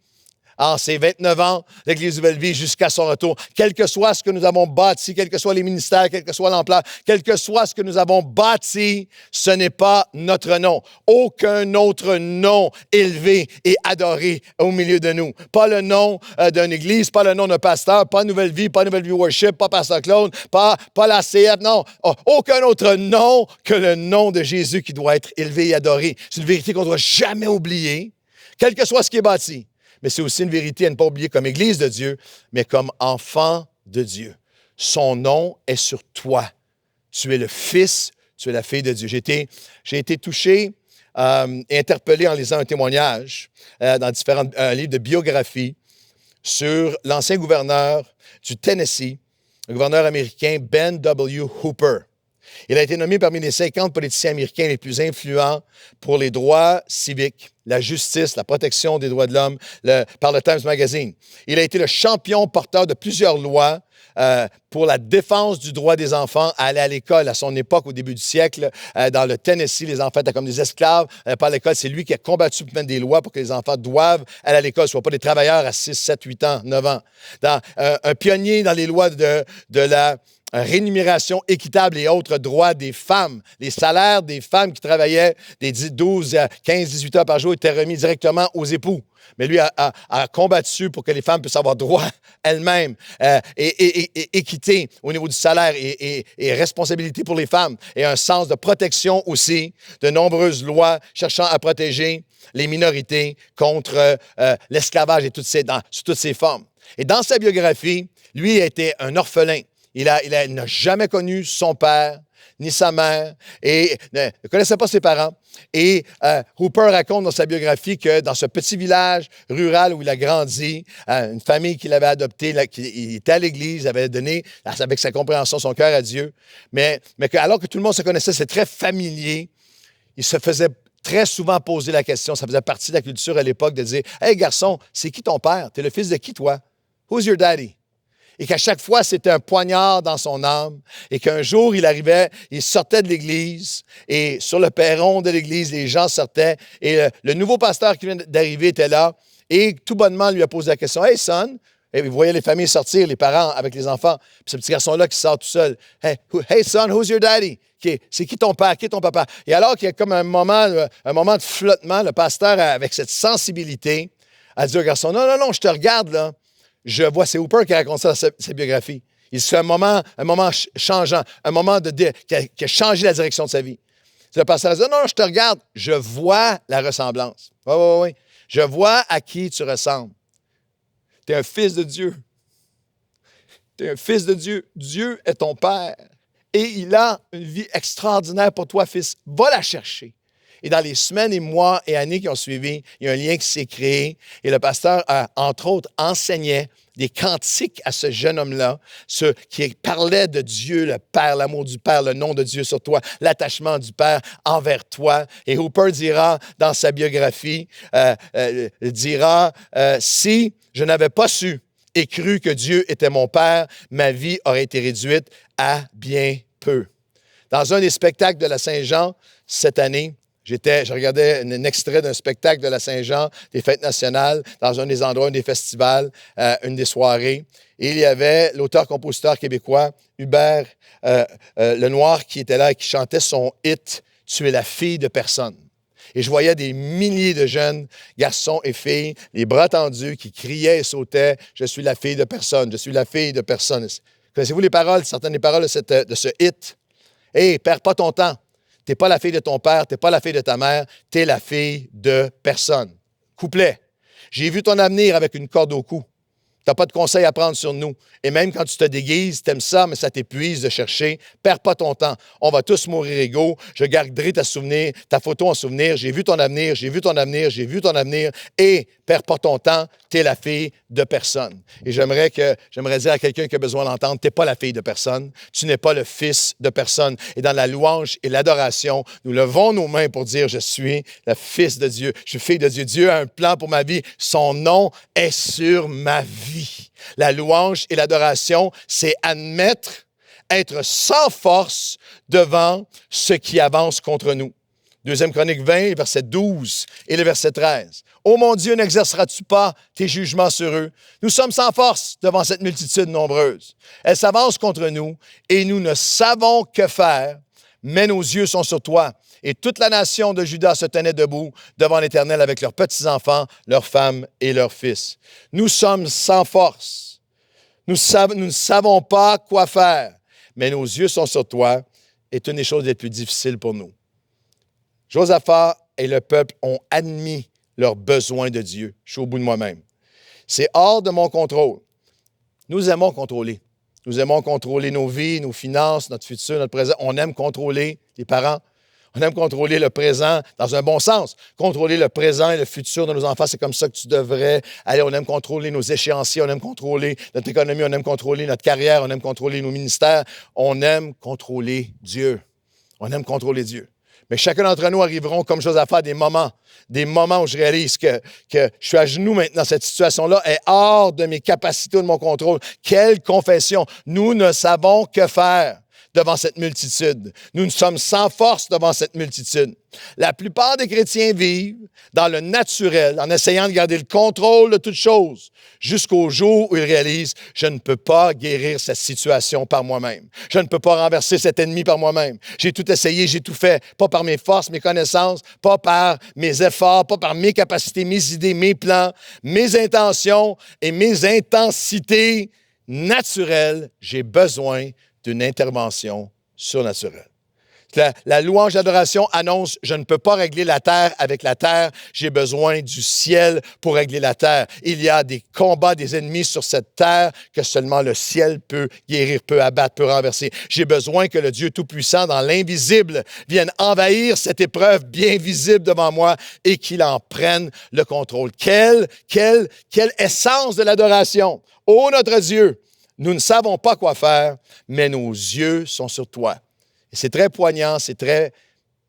en ces 29 ans d'Église Nouvelle-Vie jusqu'à son retour, quel que soit ce que nous avons bâti, quels que soient les ministères, quel que soit l'ampleur, quel que soit ce que nous avons bâti, ce n'est pas notre nom. Aucun autre nom élevé et adoré au milieu de nous. Pas le nom d'une église, pas le nom d'un pasteur, pas Nouvelle-Vie, pas Nouvelle-Vie Worship, pas Pasteur Claude, pas la CF, non. Aucun autre nom que le nom de Jésus qui doit être élevé et adoré. C'est une vérité qu'on ne doit jamais oublier, quel que soit ce qui est bâti. Mais c'est aussi une vérité à ne pas oublier comme Église de Dieu, mais comme enfant de Dieu. Son nom est sur toi. Tu es le Fils, tu es la fille de Dieu. J'ai été touché et interpellé en lisant un témoignage dans différents livres de biographie sur l'ancien gouverneur du Tennessee, le gouverneur américain Ben W. Hooper. Il a été nommé parmi les 50 politiciens américains les plus influents pour les droits civiques, la justice, la protection des droits de l'homme par le Times Magazine. Il a été le champion porteur de plusieurs lois pour la défense du droit des enfants à aller à l'école. À son époque, au début du siècle, dans le Tennessee, les enfants étaient comme des esclaves, pas à l'école. C'est lui qui a combattu pour mettre des lois pour que les enfants doivent aller à l'école, ne soient pas des travailleurs à 6, 7, 8 ans, 9 ans. Un pionnier dans les lois de la rémunération équitable et autres droits des femmes. Les salaires des femmes qui travaillaient des 12 à 15, 18 heures par jour étaient remis directement aux époux. Mais lui a combattu pour que les femmes puissent avoir droit elles-mêmes et équité au niveau du salaire et responsabilité pour les femmes et un sens de protection aussi, de nombreuses lois cherchant à protéger les minorités contre l'esclavage et sous toutes ses formes. Et dans sa biographie, lui a été un orphelin. Il n'a jamais connu son père ni sa mère et ne connaissait pas ses parents. Et Hooper raconte dans sa biographie que dans ce petit village rural où il a grandi, une famille qu'il avait adoptée, il était à l'église, avait donné avec sa compréhension son cœur à Dieu, mais alors que tout le monde se connaissait, c'est très familier, il se faisait très souvent posé la question, ça faisait partie de la culture à l'époque de dire « Hey garçon, c'est qui ton père? T'es le fils de qui toi? Who's your daddy? » Et qu'à chaque fois, c'était un poignard dans son âme et qu'un jour, il arrivait, il sortait de l'église et sur le perron de l'église, les gens sortaient et le nouveau pasteur qui vient d'arriver était là et tout bonnement lui a posé la question « Hey son », et vous voyez les familles sortir, les parents avec les enfants, puis ce petit garçon-là qui sort tout seul « Hey son, who's your daddy? » C'est qui ton père? Qui est ton papa? Et alors qu'il y a comme un moment de flottement, le pasteur, avec cette sensibilité, a dit au garçon, non, je te regarde, là. Je vois, c'est Hooper qui raconte ça dans sa biographie. C'est un moment changeant, un moment qui a changé la direction de sa vie. Le pasteur a dit, non, je te regarde, je vois la ressemblance. Oui. Je vois à qui tu ressembles. Tu es un fils de Dieu. Tu es un fils de Dieu. Dieu est ton Père. Et il a une vie extraordinaire pour toi, fils. Va la chercher. Et dans les semaines et mois et années qui ont suivi, il y a un lien qui s'est créé. Et le pasteur, entre autres, enseignait des cantiques à ce jeune homme-là, ce qui parlait de Dieu, le Père, l'amour du Père, le nom de Dieu sur toi, l'attachement du Père envers toi. Et Hooper dira dans sa biographie, si je n'avais pas su et cru que Dieu était mon Père, ma vie aurait été réduite à bien peu. Dans un des spectacles de la Saint-Jean, cette année, je regardais un extrait d'un spectacle de la Saint-Jean, des Fêtes nationales, dans un des endroits, un des festivals, une des soirées. Et il y avait l'auteur-compositeur québécois, Hubert Lenoir, qui était là et qui chantait son hit « Tu es la fille de personne ». Et je voyais des milliers de jeunes garçons et filles, les bras tendus, qui criaient et sautaient « Je suis la fille de personne, je suis la fille de personne ». Connaissez-vous les paroles, certaines des paroles de ce hit? « Hey, perds pas ton temps. Tu n'es pas la fille de ton père, tu n'es pas la fille de ta mère, tu es la fille de personne. » Couplet. « J'ai vu ton avenir avec une corde au cou. Tu n'as pas de conseils à prendre sur nous. Et même quand tu te déguises, tu aimes ça, mais ça t'épuise de chercher. Perds pas ton temps. On va tous mourir égaux. Je garderai ta photo en souvenir. J'ai vu ton avenir, j'ai vu ton avenir, j'ai vu ton avenir. Et perds pas ton temps, tu es la fille de personne. » Et j'aimerais dire à quelqu'un qui a besoin d'entendre, tu n'es pas la fille de personne. Tu n'es pas le fils de personne. Et dans la louange et l'adoration, nous levons nos mains pour dire, je suis le fils de Dieu. Je suis fille de Dieu. Dieu a un plan pour ma vie. Son nom est sur ma vie. La louange et l'adoration, c'est admettre être sans force devant ce qui avance contre nous. 2 Chroniques 20, verset 12 et le verset 13. « Ô mon Dieu, n'exerceras-tu pas tes jugements sur eux? Nous sommes sans force devant cette multitude nombreuse. Elle s'avance contre nous et nous ne savons que faire, mais nos yeux sont sur toi. » Et toute la nation de Juda se tenait debout devant l'Éternel avec leurs petits-enfants, leurs femmes et leurs fils. Nous sommes sans force. Nous ne savons pas quoi faire, mais nos yeux sont sur toi, est une des choses les plus difficiles pour nous. Josaphat et le peuple ont admis leurs besoins de Dieu. Je suis au bout de moi-même. C'est hors de mon contrôle. Nous aimons contrôler. Nous aimons contrôler nos vies, nos finances, notre futur, notre présent. On aime contrôler les parents. On aime contrôler le présent dans un bon sens. Contrôler le présent et le futur de nos enfants, c'est comme ça que tu devrais aller. On aime contrôler nos échéanciers, on aime contrôler notre économie, on aime contrôler notre carrière, on aime contrôler nos ministères. On aime contrôler Dieu. On aime contrôler Dieu. Mais chacun d'entre nous arriveront comme Josaphat à des moments où je réalise que je suis à genoux maintenant. Cette situation-là est hors de mes capacités ou de mon contrôle. Quelle confession! Nous ne savons que faire devant cette multitude. Nous sommes sans force devant cette multitude. La plupart des chrétiens vivent dans le naturel, en essayant de garder le contrôle de toutes choses, jusqu'au jour où ils réalisent « Je ne peux pas guérir cette situation par moi-même. Je ne peux pas renverser cet ennemi par moi-même. J'ai tout essayé, j'ai tout fait, pas par mes forces, mes connaissances, pas par mes efforts, pas par mes capacités, mes idées, mes plans, mes intentions et mes intensités naturelles. J'ai besoin d'une intervention surnaturelle. » La louange d'adoration annonce « Je ne peux pas régler la terre avec la terre, j'ai besoin du ciel pour régler la terre. Il y a des combats, des ennemis sur cette terre que seulement le ciel peut guérir, peut abattre, peut renverser. J'ai besoin que le Dieu Tout-Puissant, dans l'invisible, vienne envahir cette épreuve bien visible devant moi et qu'il en prenne le contrôle. » Quelle essence de l'adoration! Ô notre Dieu! Nous ne savons pas quoi faire, mais nos yeux sont sur toi. Et c'est très poignant, c'est très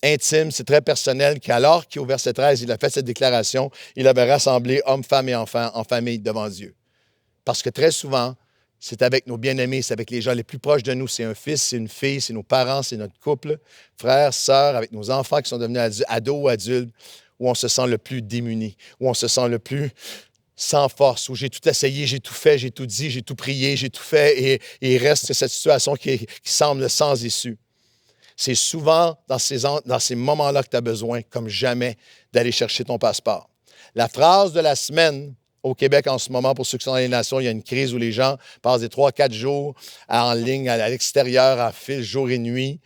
intime, c'est très personnel, qu'alors qu'au verset 13, il a fait cette déclaration, il avait rassemblé hommes, femmes et enfants en famille devant Dieu. Parce que très souvent, c'est avec nos bien-aimés, c'est avec les gens les plus proches de nous. C'est un fils, c'est une fille, c'est nos parents, c'est notre couple, frères, sœurs, avec nos enfants qui sont devenus ados ou adultes, où on se sent le plus démuni, où on se sent le plus sans force, où j'ai tout essayé, j'ai tout fait, j'ai tout dit, j'ai tout prié, j'ai tout fait, et il reste cette situation qui semble sans issue. C'est souvent dans ces moments-là que tu as besoin, comme jamais, d'aller chercher ton passeport. La phrase de la semaine au Québec en ce moment, pour ceux qui sont dans les nations, il y a une crise où les gens passent des 3-4 jours en ligne, à l'extérieur, en fil, jour et nuit,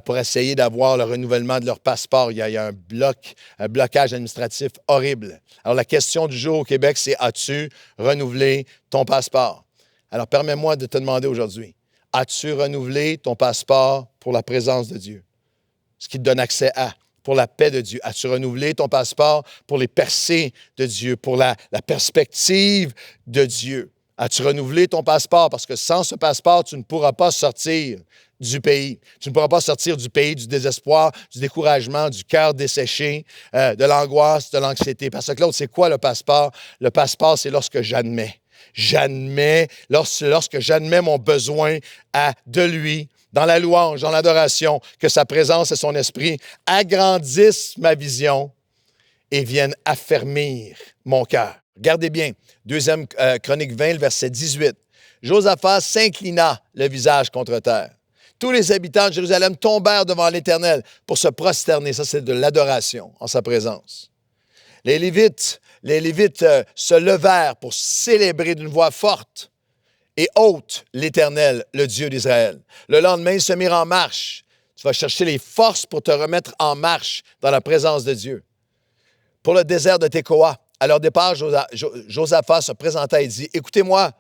pour essayer d'avoir le renouvellement de leur passeport. Il y a un blocage administratif horrible. Alors, la question du jour au Québec, c'est: as-tu renouvelé ton passeport? Alors, permets-moi de te demander aujourd'hui, as-tu renouvelé ton passeport pour la présence de Dieu? Ce qui te donne accès pour la paix de Dieu. As-tu renouvelé ton passeport pour les percées de Dieu, pour la perspective de Dieu? As-tu renouvelé ton passeport? Parce que sans ce passeport, tu ne pourras pas sortir du pays. Tu ne pourras pas sortir du pays du désespoir, du découragement, du cœur desséché, de l'angoisse, de l'anxiété. Parce que l'autre, c'est quoi le passeport? Le passeport, c'est lorsque j'admets. Lorsque j'admets mon besoin de lui, dans la louange, dans l'adoration, que sa présence et son esprit agrandissent ma vision et viennent affermir mon cœur. Regardez bien, 2 Chronique 20, le verset 18. Josaphat s'inclina le visage contre terre. Tous les habitants de Jérusalem tombèrent devant l'Éternel pour se prosterner. Ça, c'est de l'adoration en sa présence. Les Lévites se levèrent pour célébrer d'une voix forte et haute l'Éternel, le Dieu d'Israël. Le lendemain, ils se mirent en marche. Tu vas chercher les forces pour te remettre en marche dans la présence de Dieu. Pour le désert de Tekoa, à leur départ, Josaphat se présenta et dit: Écoutez-moi,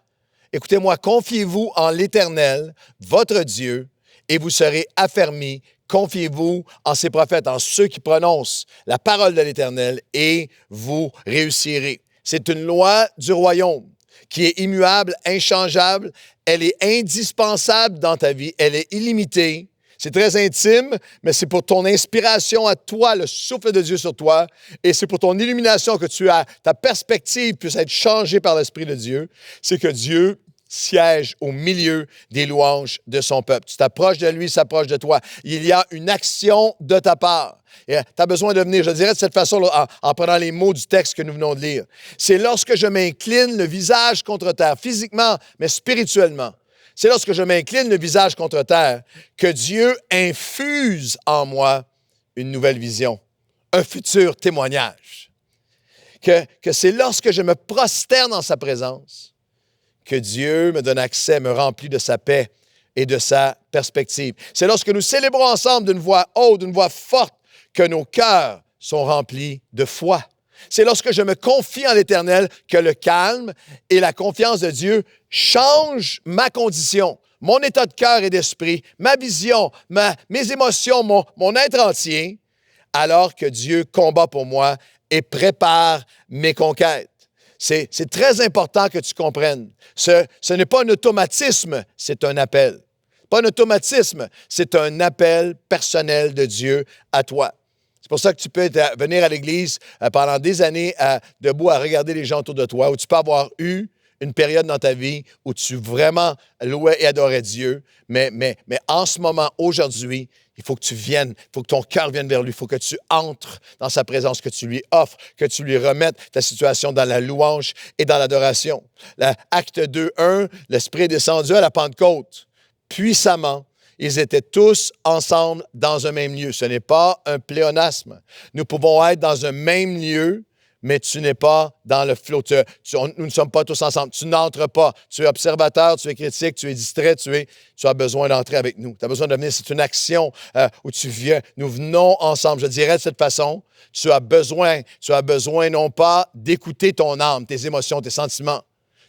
confiez-vous en l'Éternel, votre Dieu, et vous serez affermis. Confiez-vous en ses prophètes, en ceux qui prononcent la parole de l'Éternel, et vous réussirez. C'est une loi du royaume qui est immuable, inchangeable. Elle est indispensable dans ta vie. Elle est illimitée. C'est très intime, mais c'est pour ton inspiration à toi, le souffle de Dieu sur toi, et c'est pour ton illumination que ta perspective puisse être changée par l'Esprit de Dieu. C'est que Dieu siège au milieu des louanges de son peuple. Tu t'approches de lui, il s'approche de toi. Il y a une action de ta part. Tu as besoin de venir, je dirais de cette façon, en prenant les mots du texte que nous venons de lire. C'est lorsque je m'incline le visage contre terre, physiquement, mais spirituellement. C'est lorsque je m'incline le visage contre terre que Dieu infuse en moi une nouvelle vision, un futur témoignage. Que c'est lorsque je me prosterne en sa présence que Dieu me donne accès, me remplit de sa paix et de sa perspective. C'est lorsque nous célébrons ensemble d'une voix haute, d'une voix forte, que nos cœurs sont remplis de foi. C'est lorsque je me confie en l'Éternel que le calme et la confiance de Dieu changent ma condition, mon état de cœur et d'esprit, ma vision, mes émotions, mon être entier, alors que Dieu combat pour moi et prépare mes conquêtes. C'est très important que tu comprennes. Ce n'est pas un automatisme, c'est un appel. Pas un automatisme, c'est un appel personnel de Dieu à toi. C'est pour ça que tu peux venir à l'Église pendant des années debout à regarder les gens autour de toi, ou tu peux avoir eu une période dans ta vie où tu vraiment louais et adorais Dieu, mais en ce moment, aujourd'hui, il faut que tu viennes, il faut que ton cœur vienne vers lui, il faut que tu entres dans sa présence, que tu lui offres, que tu lui remettes ta situation dans la louange et dans l'adoration. Acte 2, 1, l'Esprit est descendu à la Pentecôte, puissamment. Ils étaient tous ensemble dans un même lieu. Ce n'est pas un pléonasme. Nous pouvons être dans un même lieu, mais tu n'es pas dans le flot. Nous ne sommes pas tous ensemble. Tu n'entres pas. Tu es observateur, tu es critique, tu es distrait, tu as besoin d'entrer avec nous. Tu as besoin de venir. C'est une action où tu viens. Nous venons ensemble. Je dirais de cette façon, tu as besoin non pas d'écouter ton âme, tes émotions, tes sentiments.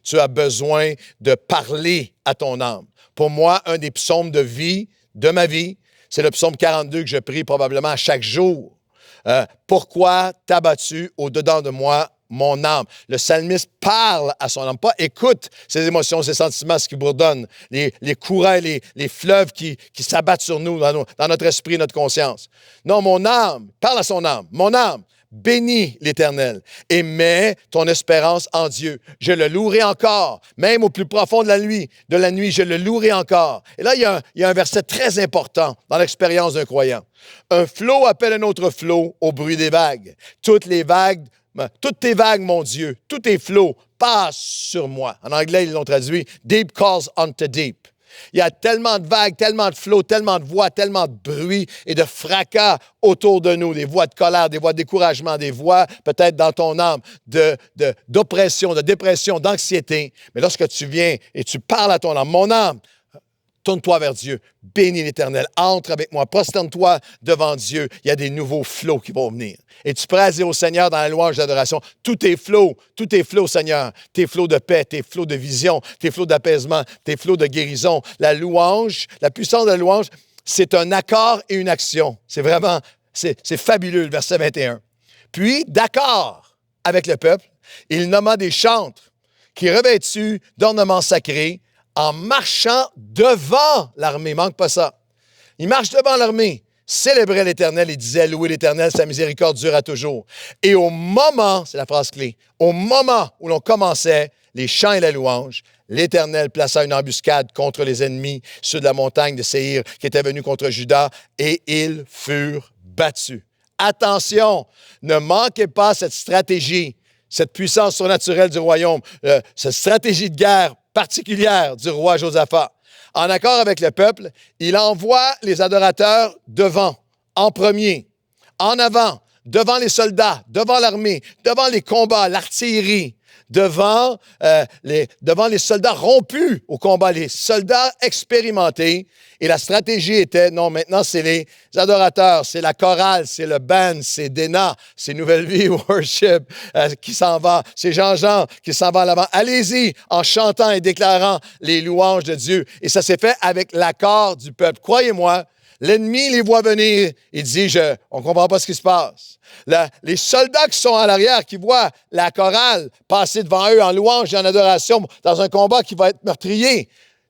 Tu as besoin de parler à ton âme. Pour moi, un des psaumes de vie, de ma vie, c'est le psaume 42 que je prie probablement à chaque jour. Pourquoi t'as battu au-dedans de moi, mon âme. Le psalmiste parle à son âme, pas écoute ses émotions, ses sentiments, ce qui bourdonne, les courants, les fleuves qui s'abattent sur nous, dans notre esprit, notre conscience. Non, mon âme, parle à son âme. Mon âme, bénis l'Éternel et mets ton espérance en Dieu. Je le louerai encore, même au plus profond de la nuit, je le louerai encore. Et là, il y a un verset très important dans l'expérience d'un croyant. Un flot appelle un autre flot au bruit des vagues. Toutes tes vagues, mon Dieu, tous tes flots passent sur moi. En anglais, ils l'ont traduit, deep calls unto deep. Il y a tellement de vagues, tellement de flots, tellement de voix, tellement de bruit et de fracas autour de nous, des voix de colère, des voix de découragement, des voix peut-être dans ton âme d'oppression, de dépression, d'anxiété. Mais lorsque tu viens et tu parles à ton âme, mon âme, tourne-toi vers Dieu, bénis l'Éternel, entre avec moi, prosterne-toi devant Dieu. Il y a des nouveaux flots qui vont venir. Et tu pourras dire au Seigneur dans la louange d'adoration, tous tes flots, Seigneur, tes flots de paix, tes flots de vision, tes flots d'apaisement, tes flots de guérison. La louange, la puissance de la louange, c'est un accord et une action. C'est vraiment, c'est fabuleux, le verset 21. Puis, d'accord avec le peuple, il nomma des chantres qui, revêtus d'ornements sacrés, en marchant devant l'armée. Manque pas ça. Il marche devant l'armée, célébrait l'Éternel et disait, louez l'Éternel, sa miséricorde dure à toujours. Et au moment, c'est la phrase clé, au moment où l'on commençait les chants et la louange, l'Éternel plaça une embuscade contre les ennemis, ceux de la montagne de Séhir, qui étaient venus contre Juda, et ils furent battus. Attention, ne manquez pas cette stratégie, cette puissance surnaturelle du royaume, cette stratégie de guerre particulière du roi Josaphat. En accord avec le peuple, il envoie les adorateurs devant, en premier, en avant, devant les soldats, devant l'armée, devant les combats, l'artillerie, devant les soldats rompus au combat, les soldats expérimentés. Et la stratégie était, non, maintenant, c'est les adorateurs, c'est la chorale, c'est le band, c'est Dena, c'est Nouvelle Vie Worship qui s'en va, c'est Jean-Jean qui s'en va à l'avant. Allez-y en chantant et déclarant les louanges de Dieu. Et ça s'est fait avec l'accord du peuple. Croyez-moi, l'ennemi les voit venir. Il dit, on ne comprend pas ce qui se passe. Les soldats qui sont à l'arrière, qui voient la chorale passer devant eux en louange et en adoration dans un combat qui va être meurtrier,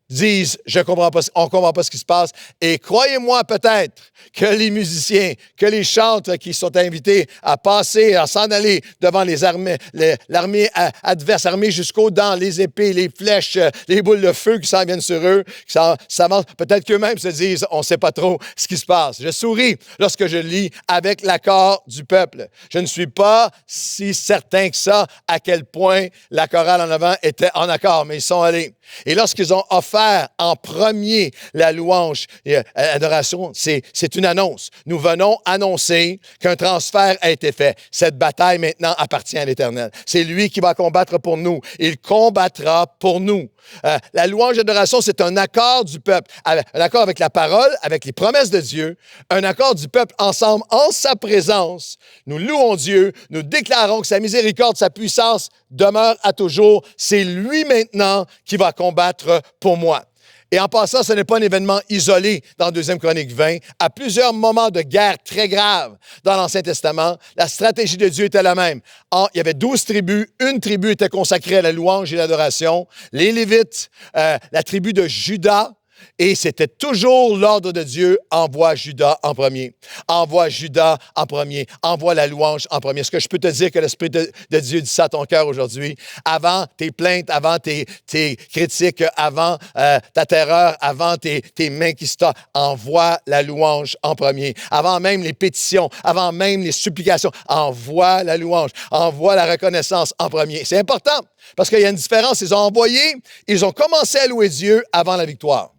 disent, on ne comprend pas ce qui se passe. Et croyez-moi peut-être que les musiciens, que les chantres qui sont invités à passer, à s'en aller devant l'armée adverse, armée jusqu'aux dents, les épées, les flèches, les boules de feu qui s'en viennent sur eux, qui s'avancent, peut-être qu'eux-mêmes se disent, on ne sait pas trop ce qui se passe. Je souris lorsque je lis avec l'accord du peuple. Je ne suis pas si certain que ça à quel point la chorale en avant était en accord, mais ils sont allés. Et lorsqu'ils ont offert en premier la louange et l'adoration, c'est une annonce. Nous venons annoncer qu'un transfert a été fait. Cette bataille maintenant appartient à l'Éternel. C'est lui qui va combattre pour nous. Il combattra pour nous. La louange et l'adoration, c'est un accord du peuple. Un accord avec la parole, avec les promesses de Dieu. Un accord du peuple ensemble, en sa présence. Nous louons Dieu. Nous déclarons que sa miséricorde, sa puissance demeure à toujours. C'est lui maintenant qui va combattre pour moi. Et en passant, ce n'est pas un événement isolé dans 2 Chroniques 20. À plusieurs moments de guerre très graves dans l'Ancien Testament, la stratégie de Dieu était la même. Il y avait 12 tribus. Une tribu était consacrée à la louange et l'adoration. Les Lévites, la tribu de Juda. Et c'était toujours l'ordre de Dieu, envoie Juda en premier. Envoie Juda en premier. Envoie la louange en premier. Est-ce que je peux te dire que l'Esprit de Dieu dit ça à ton cœur aujourd'hui? Avant tes plaintes, avant tes critiques, avant ta terreur, avant tes mains qui se tordent, envoie la louange en premier. Avant même les pétitions, avant même les supplications, envoie la louange, envoie la reconnaissance en premier. C'est important parce qu'il y a une différence. Ils ont commencé à louer Dieu avant la victoire.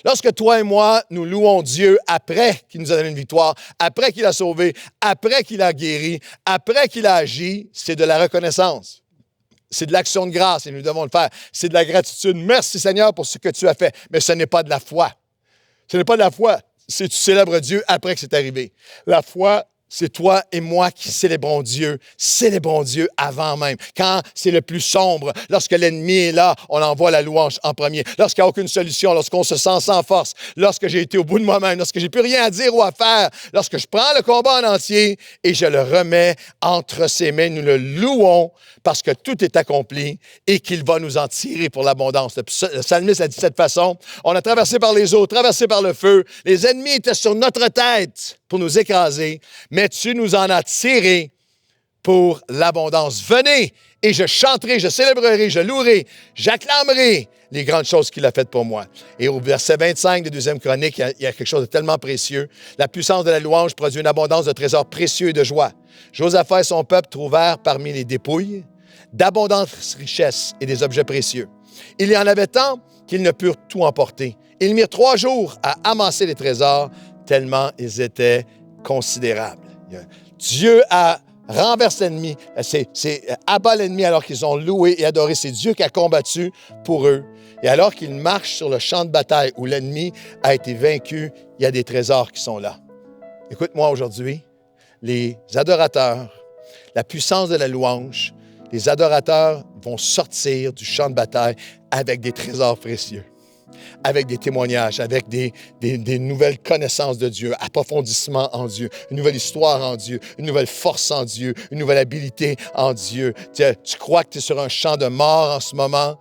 Lorsque toi et moi, nous louons Dieu après qu'il nous a donné une victoire, après qu'il a sauvé, après qu'il a guéri, après qu'il a agi, c'est de la reconnaissance. C'est de l'action de grâce et nous devons le faire. C'est de la gratitude. Merci Seigneur pour ce que tu as fait. Mais ce n'est pas de la foi. Ce n'est pas de la foi. C'est tu célèbres Dieu après que c'est arrivé. La foi, c'est toi et moi qui célébrons Dieu. Célébrons Dieu avant même. Quand c'est le plus sombre, lorsque l'ennemi est là, on envoie la louange en premier. Lorsqu'il n'y a aucune solution, lorsqu'on se sent sans force, lorsque j'ai été au bout de moi-même, lorsque j'ai plus rien à dire ou à faire, lorsque je prends le combat en entier et je le remets entre ses mains, nous le louons parce que tout est accompli et qu'il va nous en tirer pour l'abondance. Le psalmiste a dit de cette façon, on a traversé par les eaux, traversé par le feu, les ennemis étaient sur notre tête pour nous écraser, mais tu nous en as tirés pour l'abondance. Venez et je chanterai, je célébrerai, je louerai, j'acclamerai les grandes choses qu'il a faites pour moi. Et au verset 25 de 2e Chronique, il y a quelque chose de tellement précieux. La puissance de la louange produit une abondance de trésors précieux et de joie. Josaphat et son peuple trouvèrent parmi les dépouilles d'abondantes richesses et des objets précieux. Il y en avait tant qu'ils ne purent tout emporter. Ils mirent 3 jours à amasser les trésors, tellement ils étaient considérables. Dieu a renversé l'ennemi, c'est abat l'ennemi alors qu'ils ont loué et adoré. C'est Dieu qui a combattu pour eux. Et alors qu'ils marchent sur le champ de bataille où l'ennemi a été vaincu, il y a des trésors qui sont là. Écoute-moi aujourd'hui, les adorateurs, la puissance de la louange, les adorateurs vont sortir du champ de bataille avec des trésors précieux, avec des témoignages, avec des nouvelles connaissances de Dieu, approfondissement en Dieu, une nouvelle histoire en Dieu, une nouvelle force en Dieu, une nouvelle habileté en Dieu. Tu crois que tu es sur un champ de mort en ce moment,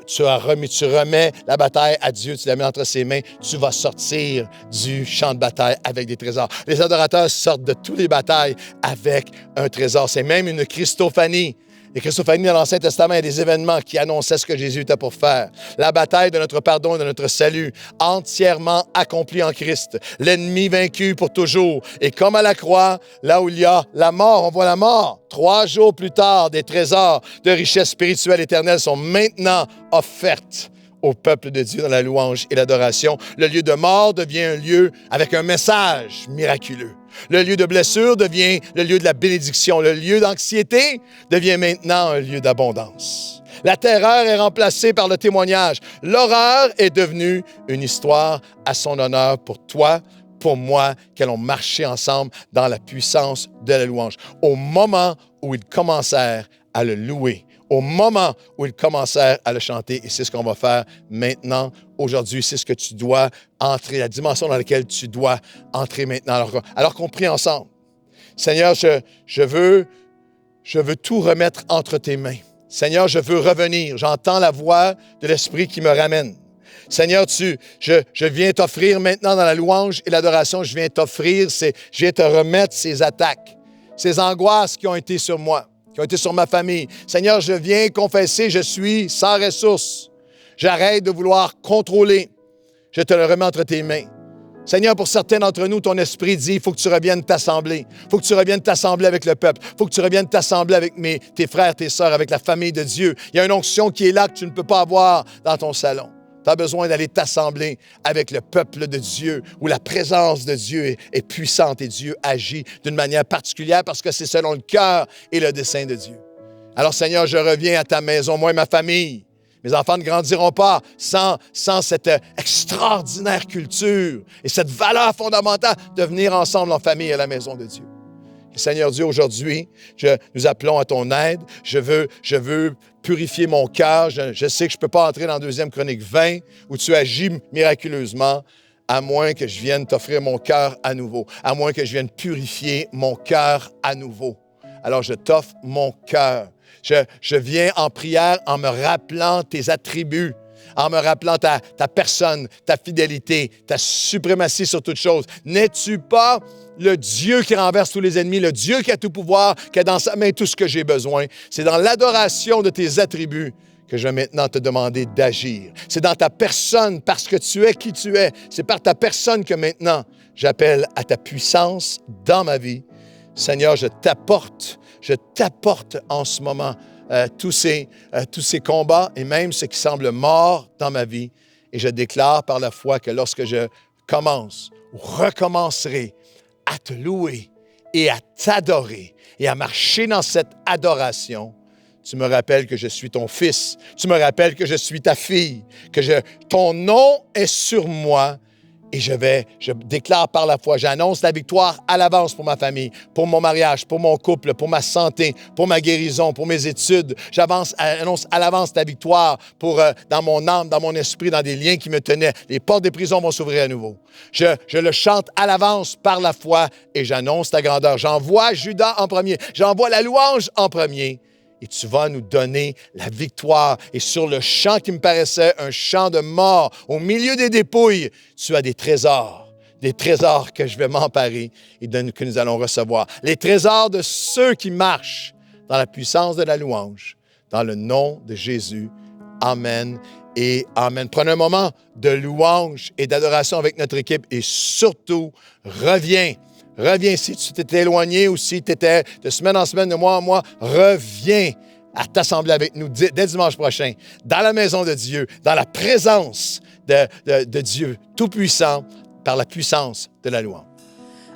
tu remets la bataille à Dieu, tu la mets entre ses mains, tu vas sortir du champ de bataille avec des trésors. Les adorateurs sortent de toutes les batailles avec un trésor. C'est même une Christophanie. Les Christophanies dans l'Ancien Testament, il y a des événements qui annonçaient ce que Jésus était pour faire. La bataille de notre pardon et de notre salut, entièrement accomplie en Christ. L'ennemi vaincu pour toujours. Et comme à la croix, là où il y a la mort, on voit la mort. 3 jours plus tard, des trésors de richesse spirituelle éternelle sont maintenant offertes au peuple de Dieu dans la louange et l'adoration. Le lieu de mort devient un lieu avec un message miraculeux. Le lieu de blessure devient le lieu de la bénédiction. Le lieu d'anxiété devient maintenant un lieu d'abondance. La terreur est remplacée par le témoignage. L'horreur est devenue une histoire à son honneur pour toi, pour moi, qui allons marcher ensemble dans la puissance de la louange. Au moment où ils commencèrent à le louer, au moment où ils commencèrent à le chanter, et c'est ce qu'on va faire maintenant, aujourd'hui, c'est ce que tu dois entrer, la dimension dans laquelle tu dois entrer maintenant. Alors qu'on prie ensemble. Seigneur, je veux tout remettre entre tes mains. Seigneur, je veux revenir. J'entends la voix de l'Esprit qui me ramène. Seigneur, je viens t'offrir maintenant dans la louange et l'adoration, je viens te remettre ces attaques, ces angoisses qui ont été sur moi, qui ont été sur ma famille. Seigneur, je viens confesser, je suis sans ressources. J'arrête de vouloir contrôler. Je te le remets entre tes mains. Seigneur, pour certains d'entre nous, ton esprit dit, il faut que tu reviennes t'assembler. Il faut que tu reviennes t'assembler avec le peuple. Il faut que tu reviennes t'assembler avec tes frères, tes sœurs, avec la famille de Dieu. Il y a une onction qui est là que tu ne peux pas avoir dans ton salon. Tu as besoin d'aller t'assembler avec le peuple de Dieu, où la présence de Dieu est puissante et Dieu agit d'une manière particulière parce que c'est selon le cœur et le dessein de Dieu. Alors Seigneur, je reviens à ta maison, moi et ma famille. Mes enfants ne grandiront pas sans cette extraordinaire culture et cette valeur fondamentale de venir ensemble en famille à la maison de Dieu. Et Seigneur Dieu, aujourd'hui, nous appelons à ton aide. Je veux purifier mon cœur. Je sais que je ne peux pas entrer dans 2e Chronique 20 où tu agis miraculeusement, à moins que je vienne t'offrir mon cœur à nouveau, à moins que je vienne purifier mon cœur à nouveau. Alors je t'offre mon cœur. Je viens en prière en me rappelant tes attributs, en me rappelant ta personne, ta fidélité, ta suprématie sur toute chose. N'es-tu pas le Dieu qui renverse tous les ennemis, le Dieu qui a tout pouvoir, qui a dans sa main tout ce que j'ai besoin? C'est dans l'adoration de tes attributs que je vais maintenant te demander d'agir. C'est dans ta personne, parce que tu es qui tu es. C'est par ta personne que maintenant j'appelle à ta puissance dans ma vie. Seigneur, je t'apporte en ce moment tous ces combats et même ce qui semble mort dans ma vie. Et je déclare par la foi que lorsque je commence ou recommencerai à te louer et à t'adorer et à marcher dans cette adoration, tu me rappelles que je suis ton fils, tu me rappelles que je suis ta fille, que ton nom est sur moi Et je déclare par la foi, j'annonce la victoire à l'avance pour ma famille, pour mon mariage, pour mon couple, pour ma santé, pour ma guérison, pour mes études. J'annonce à l'avance la victoire dans mon âme, dans mon esprit, dans des liens qui me tenaient. Les portes des prisons vont s'ouvrir à nouveau. Je le chante à l'avance par la foi et j'annonce ta grandeur. J'envoie Judas en premier. J'envoie la louange en premier. Et tu vas nous donner la victoire. Et sur le champ qui me paraissait un champ de mort, au milieu des dépouilles, tu as des trésors que je vais m'emparer et que nous allons recevoir. Les trésors de ceux qui marchent dans la puissance de la louange. Dans le nom de Jésus. Amen et amen. Prenez un moment de louange et d'adoration avec notre équipe et surtout, reviens. Reviens, si tu t'étais éloigné ou si tu étais de semaine en semaine, de mois en mois, reviens à t'assembler avec nous dès dimanche prochain, dans la maison de Dieu, dans la présence de Dieu Tout-Puissant, par la puissance de la louange.